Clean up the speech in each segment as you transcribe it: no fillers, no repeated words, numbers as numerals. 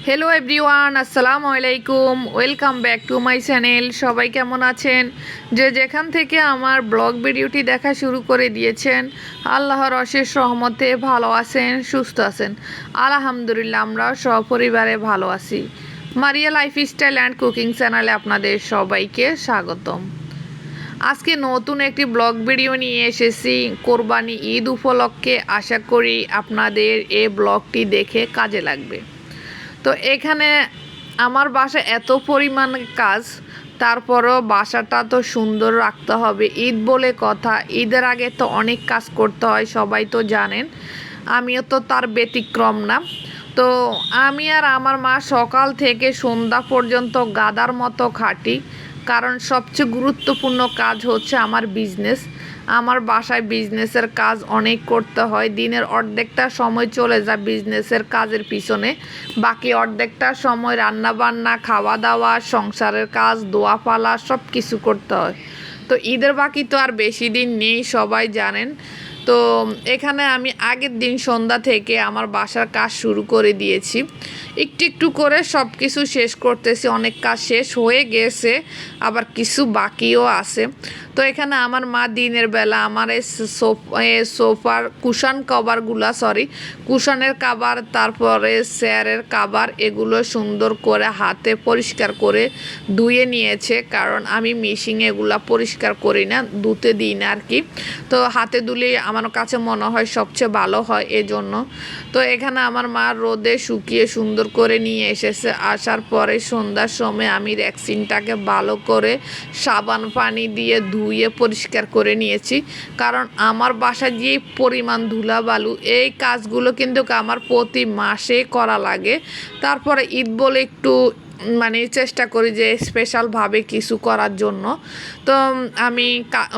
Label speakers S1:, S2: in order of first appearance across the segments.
S1: Hello everyone, আসসালামু আলাইকুম। Welcome back to my channel. সবাই কেমন আছেন? যে যেখান থেকে আমার ব্লগ ভিডিওটি দেখা শুরু করে দিয়েছেন, আল্লাহর অশেষ রহমতে ভালো আছেন, সুস্থ আছেন। আলহামদুলিল্লাহ, আমরা সপরিবারে ভালো আছি। মারিয়া লাইফস্টাইল অ্যান্ড কুকিং চ্যানেলে আপনাদের সবাইকে স্বাগতম। আজকে নতুন একটি ব্লগ ভিডিও নিয়ে এসেছি কোরবানি ঈদ উপলক্ষে। আশা করি আপনাদের এই ব্লগটি দেখে কাজে লাগবে। তো এখানে আমার বাসা এত পরিমাণ কাজ, তারপরও বাসাটা তো সুন্দর রাখতে হবে। ঈদ বলে কথা, ঈদের আগে তো অনেক কাজ করতে হয়, সবাই তো জানেন। আমিও তো তার ব্যতিক্রম না। তো আমি আর আমার মা সকাল থেকে সন্ধ্যা পর্যন্ত গাদার মতো খাটি, কারণ সবচেয়ে গুরুত্বপূর্ণ কাজ হচ্ছে আমার বিজনেস। আমার বাসায় বিজনেসের কাজ অনেক করতে হয়। দিনের অর্ধেকটা সময় চলে যায় বিজনেসের কাজের পিছনে, বাকি অর্ধেকটা সময় রান্না বান্না, খাওয়া দাওয়া, সংসারের কাজ, দোয়া পালা সব কিছু করতে হয়। তো ঈদের বাকি তো আর বেশি দিন নেই, সবাই জানেন। তো এখানে আমি আগের দিন সন্ধ্যা থেকে আমার বাসার কাজ শুরু করে দিয়েছি। একটু একটু করে সব কিছু শেষ করতেছি। অনেক কাজ শেষ হয়ে গেছে, আবার কিছু বাকিও আছে। তো এখানে আমার মা দিনের বেলা আমার এই সোফার কুশানের কাভার, তারপরে চেয়ারের কাভার, এগুলো সুন্দর করে হাতে পরিষ্কার করে ধুয়ে নিয়েছে, কারণ আমি মেশিনে এগুলা পরিষ্কার করি না, ধুতে দিই না আর কি। তো হাতে ধুলে আমার কাছে মনে হয় সবচেয়ে ভালো হয়, এজন্য। তো এখানে আমার মা রোদে শুকিয়ে সুন্দর করে নিয়ে এসেছে। আসার পরে সন্ধ্যার সময় আমি রেক্সিনটাকে ভালো করে সাবান পানি দিয়ে ধুয়ে পরিষ্কার করে নিয়েছি, কারণ আমার বাসায় যে পরিমাণ ধুলাবালু, এই কাজগুলো কিন্তু আমার প্রতি মাসে করা লাগে। তারপরে ঈদ বলে একটু চেষ্টা করি যে স্পেশালভাবে কিছু করার জন্য। তো আমি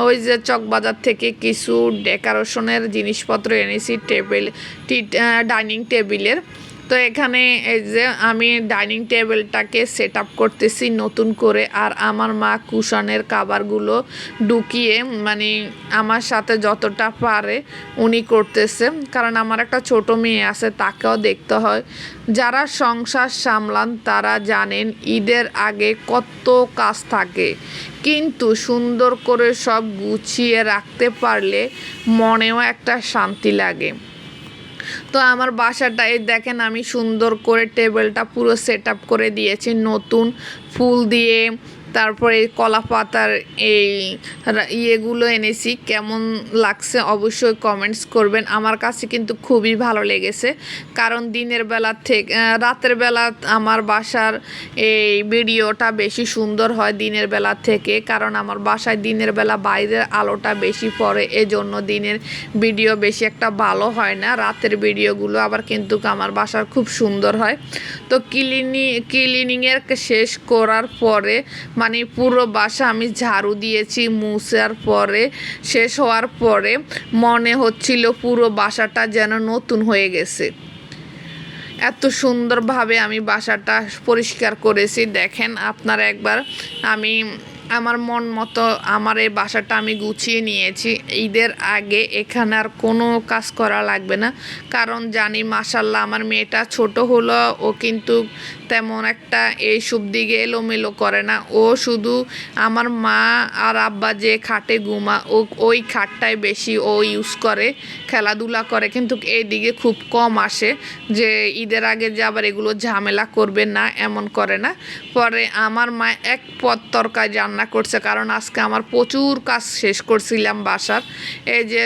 S1: ওই যে চকবাজার থেকে কিছু ডেকোরেশনের জিনিসপত্র এনেছি, ডাইনিং টেবিলের। তো এখানে এই যে আমি ডাইনিং টেবিলটাকে সেট আপ করতেছি নতুন করে, আর আমার মা কুশনের কাভারগুলো ঢুকিয়ে আমার সাথে যতটা পারে উনি করতেছে, কারণ আমার একটা ছোট মেয়ে আছে, তাকেও দেখতে হয়। যারা সংসার সামলান তারা জানেন ঈদের আগে কত কাজ থাকে, কিন্তু সুন্দর করে সব গুছিয়ে রাখতে পারলে মনেও একটা শান্তি লাগে। তো আমার বাসাটা এই দেখেন, আমি সুন্দর করে টেবিলটা পুরো সেট আপ করে দিয়েছি নতুন ফুল দিয়ে। তারপরে কলা পাতার এই ইয়েগুলো এনেছি, কেমন লাগছে অবশ্যই কমেন্টস করবেন। আমার কাছে কিন্তু খুবই ভালো লেগেছে, কারণ দিনের বেলা থেকে রাতের বেলা আমার বাসার এই ভিডিওটা বেশি সুন্দর হয় দিনের বেলা থেকে, কারণ আমার বাসায় দিনের বেলা বাইরের আলোটা বেশি পড়ে, এজন্য দিনের ভিডিও বেশি একটা ভালো হয় না। রাতের ভিডিওগুলো আবার কিন্তু আমার বাসার খুব সুন্দর হয়। তো ক্লিনিংয়ের শেষ করার পরে পুরো বাসা আমি ঝাড়ু দিয়েছি। মুছার পরে শেষ হওয়ার পরে মনে হচ্ছিল পুরো বাসাটা যেন নতুন হয়ে গেছে। এত সুন্দরভাবে আমি বাসাটা পরিষ্কার করেছি, দেখেন আপনারা একবার। আমি আমার মন মতো আমার এই বাসাটা আমি গুছিয়ে নিয়েছি। ঈদের আগে এখানে আর কোনো কাজ করা লাগবে না, কারণ জানি মাশাল্লাহ আমার মেয়েটা ছোট হলো, ও কিন্তু তেমন একটা এইসব দিকে এলোমেলো করে না। ও শুধু আমার মা আর আব্বা যে খাটে ঘুমা, ওই খাটটাই বেশি ও ইউজ করে, খেলাধুলা করে, কিন্তু এই দিকে খুব কম আসে যে ঈদের আগে যে আবার এগুলো ঝামেলা করবে না, এমন করে না। পরে আমার মা এক পদ তরকারি রান্না করছে, কারণ আজকে আমার প্রচুর কাজ শেষ করছিলাম বাসার। এই যে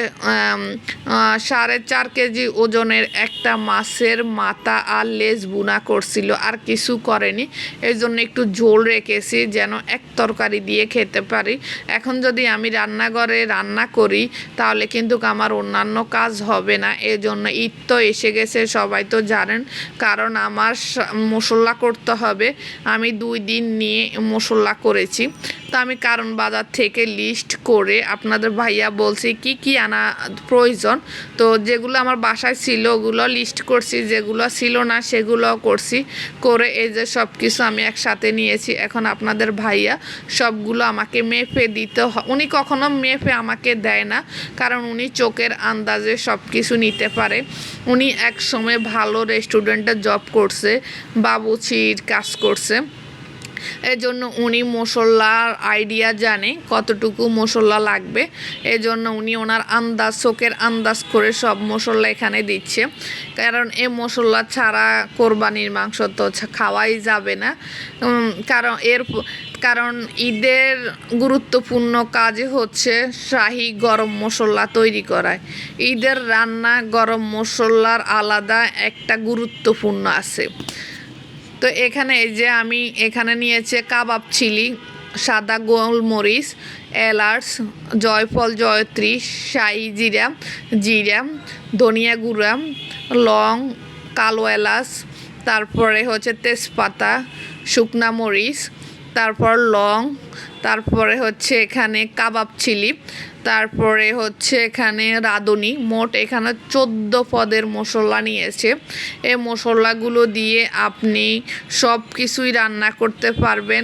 S1: 4.5 কেজি ওজনের একটা মাছের মাথা আর লেজ বুনা করছিল, আর কিছু করেনি। এই জন্য একটু ঝোল রেখেছি যেন এক তরকারি দিয়ে খেতে পারি। এখন যদি আমি রান্নাঘরে রান্না করি তাহলে কিন্তু আমার অন্যান্য কাজ হবে না। এই জন্য ঈদ তো এসে গেছে, সবাই তো জানেন, কারণ আমার মশলা করতে হবে। আমি 2 দিন নিয়ে মশলা করেছি। তো আমি কারণ বাজার থেকে লিস্ট করে আপনাদের ভাইয়া বলছি কি কি আনা প্রয়োজন। তো যেগুলো আমার বাসায় ছিল ওগুলো লিস্ট করছি, যেগুলো ছিল না সেগুলো করছি, করে এই যে সব কিছু আমি একসাথে নিয়েছি। এখন আপনাদের ভাইয়া সবগুলো আমাকে মেপে দিতে উনি কখনো মেপে আমাকে দেয় না, কারণ উনি চোখের আন্দাজে সব কিছু নিতে পারে। উনি এক সময় ভালো রেস্টুরেন্টে জব করছে, বাবুচির কাজ করছে, এজন্য উনি মশলার আইডিয়া জানে কতটুকু মশলা লাগবে। এজন্য উনি ওনার আন্দাজ, চোখের আন্দাজ করে সব মশলা এখানে দিচ্ছে, কারণ এই মশলা ছাড়া কোরবানির মাংস তো খাওয়াই যাবে না। কারণ ঈদের গুরুত্বপূর্ণ কাজ হচ্ছে শাহি গরম মশলা তৈরি করায়। ঈদের রান্না গরম মশলার আলাদা একটা গুরুত্বপূর্ণ আছে। তো এখানে এই যে আমি এখানে নিয়েছে কাবাব চিলি, সাদা গোলমরিচ, এলাচ, জয়ফল, জয়ত্রী, শাহি জিরা, জিরা, ধনিয়া গুঁড়া, লং, কালো এলাচ, তারপরে হচ্ছে তেজপাতা, শুকনা মরিচ, তারপর লং, তারপরে হচ্ছে এখানে কাবাব চিলি, তারপরে হচ্ছে এখানে রাঁধুনি। মোট এখানে 14 পদের মশলা নিয়েছে। এই মশলাগুলো দিয়ে আপনি সব কিছুই রান্না করতে পারবেন,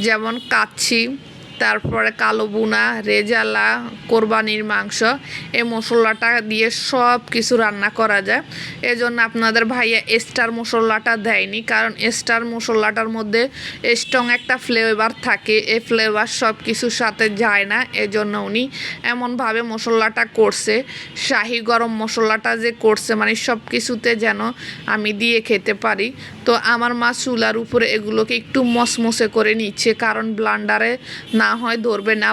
S1: যেমন কাচ্ছি, তারপরে কালো বুনা, রেজালা, কোরবানির মাংস। এই মশলাটা দিয়ে সব কিছু রান্না করা যায়। এজন্য আপনাদের ভাইয়া স্টার মশলাটা দেয়নি, কারণ স্টার মশলাটার মধ্যে স্ট্রং একটা ফ্লেভার থাকে, এই ফ্লেভার সব কিছুর সাথে যায় না। এজন্য উনি এমনভাবে মশলাটা করছে, শাহি গরম মশলাটা যে করছে মানে সব কিছুতে যেন আমি দিয়ে খেতে পারি। তো আমার মা চুলার উপরে এগুলোকে একটু মসমসে করে নিচ্ছে, কারণ ব্লান্ডারে না হয় ধরবে না,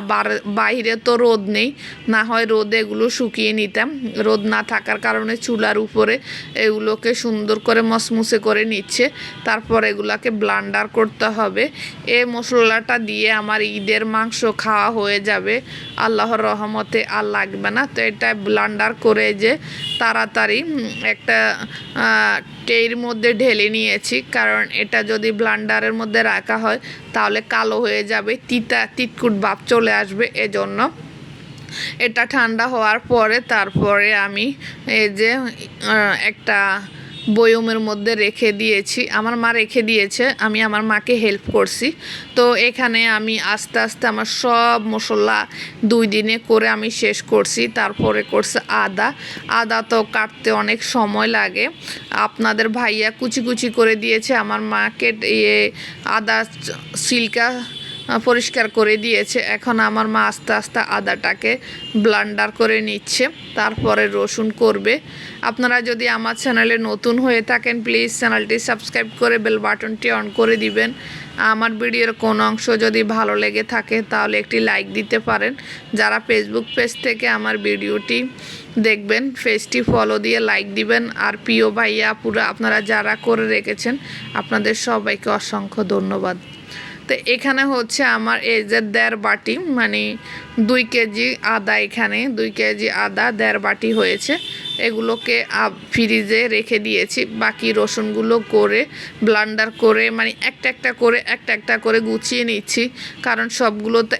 S1: বাইরে তো রোদ নেই, না হয় রোদে এগুলো শুকিয়ে নিতাম। রোদ না থাকার কারণে চুলার উপরে এগুলোকে সুন্দর করে মসমুসে করে নিচ্ছে, তারপর এগুলাকে ব্লান্ডার করতে হবে। এই মশলাটা দিয়ে আমার ঈদের মাংস খাওয়া হয়ে যাবে, আল্লাহর রহমতে আর লাগবে না। তো এটা ব্লান্ডার করে যে তাড়াতাড়ি একটা ট্রের মধ্যে ঢেলে নিয়েছি, কারণ এটা যদি ব্লান্ডারের মধ্যে রাখা হয় তাহলে কালো হয়ে যাবে, তিতকুট ভাব চলে আসবে। এজন্য এটা ঠান্ডা হওয়ার পরে তারপরে আমি এই যে একটা বয়মের মধ্যে রেখে দিয়েছি। আমার মা রেখে দিয়েছে, আমি আমার মাকে হেল্প করছি। তো এখানে আমি আস্তে আস্তে আমার সব মশলা 2 দিনে করে আমি শেষ করছি। তারপরে করছে আদা তো কাটতে অনেক সময় লাগে। আপনাদের ভাইয়া কুচি কুচি করে দিয়েছে, আমার মাকে আদা সিলকা পরিষ্কার করে দিয়েছে। এখন আমার মা আস্তে আস্তে আদাটাকে ব্লান্ডার করে নিচ্ছে, তারপরে রসুন করবে। আপনারা যদি আমার চ্যানেলে নতুন হয়ে থাকেন প্লিজ চ্যানেলটি সাবস্ক্রাইব করে বেল বাটনটি অন করে দিবেন। আমার ভিডিওর কোনো অংশ যদি ভালো লেগে থাকে তাহলে একটি লাইক দিতে পারেন। যারা ফেসবুক পেজ থেকে আমার ভিডিওটি দেখবেন পেজটি ফলো দিয়ে লাইক দিবেন। আর প্রিয় ভাইয়া আপুরা আপনারা যারা করে রেখেছেন আপনাদের সবাইকে অসংখ্য ধন্যবাদ। তো এখানে হচ্ছে আমার এই যে 1.5 বাটি মানে 2 কেজি আদা, এখানে 2 কেজি আদা 1.5 বাটি হয়েছে। এগুলোকে ফ্রিজে রেখে দিয়েছি। বাকি রসুনগুলো করে ব্লান্ডার করে মানে একটা একটা করে গুছিয়ে নিচ্ছি, কারণ সবগুলো তো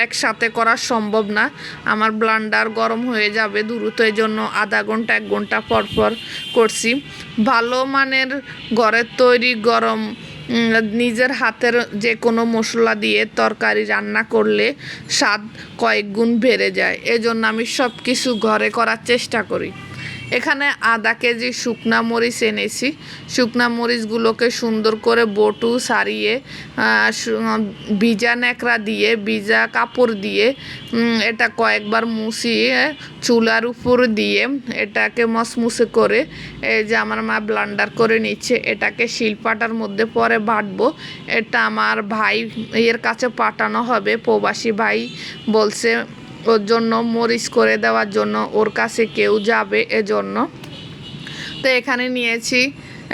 S1: একসাথে করা সম্ভব না, আমার ব্লান্ডার গরম হয়ে যাবে দ্রুত। এই জন্য আধা ঘন্টা 1 ঘন্টা পর পর করছি। ভালো মানের ঘরের তৈরি গরম নিজের হাতের যে কোনো মশলা দিয়ে তরকারি রান্না করলে স্বাদ কয়েক গুণ বেড়ে যায়। এজন্য আমি সব কিছু ঘরে করার চেষ্টা করি। এখানে আধা কেজি শুকনা মরিচ এনেছি। শুকনা মরিচগুলোকে সুন্দর করে বটু সারিয়ে ভিজা ন্যাকড়া দিয়ে ভিজা কাপড় দিয়ে এটা কয়েকবার মুছিয়ে চুলার উপর দিয়ে এটাকে মসমুসে করে এই যে আমার মা ব্লান্ডার করে নিচ্ছে। এটাকে শিলপাটার মধ্যে পরে বাটবো। এটা আমার ভাই এর কাছে পাঠানো হবে, প্রবাসী ভাই বলছে ওর জন্য মরিচ করে দেওয়ার জন্য, ওর কাছে কেউ যাবে এজন্য। তো এখানে নিয়েছি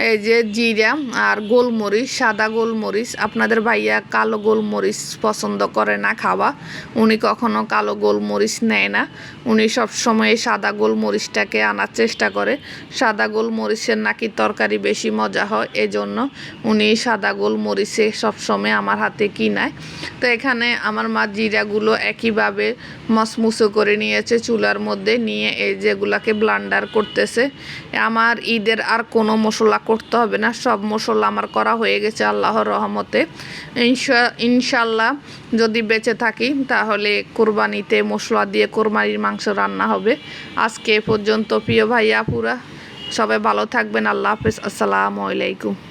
S1: এই যে জিরা আর গোলমরিচ, সাদা গোলমরিচ। আপনাদের ভাইয়া কালো গোলমরিচ পছন্দ করে না খাওয়া, উনি কখনো কালো গোলমরিচ নেয় না, উনি সবসময় সাদা গোলমরিচটাকে আনার চেষ্টা করে। সাদা গোলমরিচের নাকি তরকারি বেশি মজা হয়, এজন্য উনি সাদা গোলমরিচে সবসময় আমার হাতে কিনায়। তো এখানে আমার মা জিরাগুলো একইভাবে মচমুচো করে নিয়েছে চুলার মধ্যে নিয়ে, এই যেগুলাকে ব্লান্ডার করতেছে। আমার ঈদের আর কোনো মশলা করতে হবে না, সব মশলা আমার করা হয়ে গেছে আল্লাহর রহমতে। ইনশাল্লাহ যদি বেঁচে থাকি তাহলে কোরবানিতে মশলা দিয়ে কোরবানির মাংস রান্না হবে। আজকে এ পর্যন্ত প্রিয় ভাইয়া আপুরা, সবাই ভালো থাকবেন। আল্লাহ হাফেজ, আসসালামু আলাইকুম।